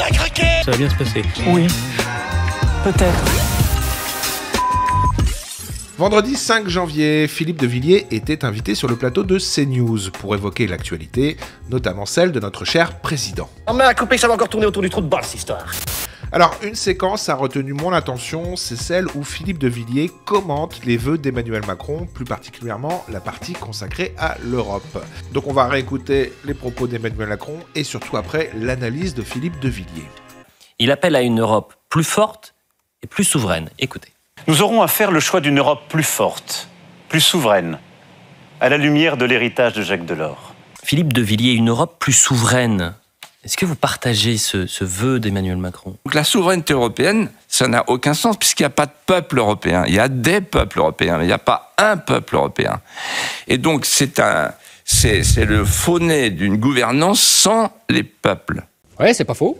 t'as craqué! Ça va bien se passer. Oui, peut-être. Vendredi 5 janvier, Philippe de Villiers était invité sur le plateau de CNews pour évoquer l'actualité, notamment celle de notre cher président. On m'a coupé, ça va encore tourner autour du trou de balle, cette histoire. Alors, une séquence a retenu mon attention, c'est celle où Philippe de Villiers commente les vœux d'Emmanuel Macron, plus particulièrement la partie consacrée à l'Europe. Donc on va réécouter les propos d'Emmanuel Macron et surtout après l'analyse de Philippe de Villiers. Il appelle à une Europe plus forte et plus souveraine. Écoutez. Nous aurons à faire le choix d'une Europe plus forte, plus souveraine, à la lumière de l'héritage de Jacques Delors. Philippe de Villiers, une Europe plus souveraine. Est-ce que vous partagez ce vœu d'Emmanuel Macron? Donc la souveraineté européenne, ça n'a aucun sens puisqu'il n'y a pas de peuple européen. Il y a des peuples européens, mais il n'y a pas un peuple européen. Et donc c'est le faux-nez d'une gouvernance sans les peuples. Ouais, c'est pas faux.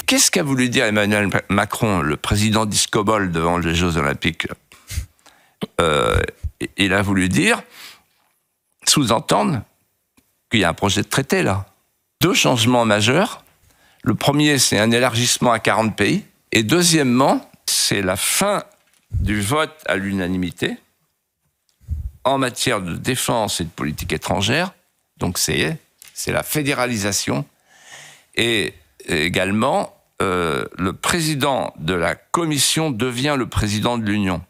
Qu'est-ce qu'a voulu dire Emmanuel Macron, le président d'Iscobol devant les Jeux Olympiques? Il a voulu dire, sous-entendre, qu'il y a un projet de traité là. Deux changements majeurs. Le premier, c'est un élargissement à 40 pays. Et deuxièmement, c'est la fin du vote à l'unanimité en matière de défense et de politique étrangère. Donc c'est la fédéralisation. Et également, le président de la Commission devient le président de l'Union.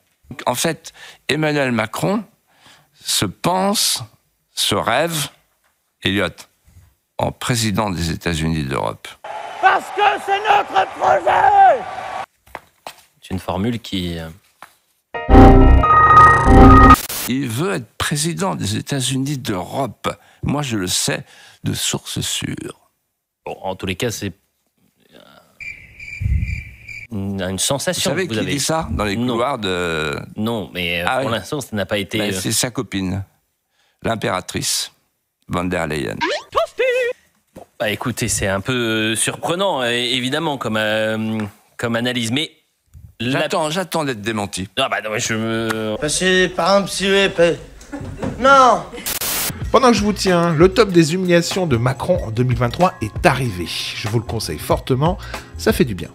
En fait, Emmanuel Macron se rêve, Elliot, en président des États-Unis d'Europe. Parce que c'est notre projet! C'est une formule qui... Il veut être président des États-Unis d'Europe. Moi, je le sais de sources sûres. Bon, en tous les cas, c'est une sensation. Vous savez qui dit ça dans les couloirs de... Non, mais pour l'instant, ça n'a pas été... Ben, c'est sa copine, l'impératrice von der Leyen. Bah écoutez, c'est un peu surprenant, évidemment, comme analyse, mais... J'attends d'être démenti. Ah bah non, je me... Passez par un psy épais. Non! Pendant que je vous tiens, le top des humiliations de Macron en 2023 est arrivé. Je vous le conseille fortement, ça fait du bien.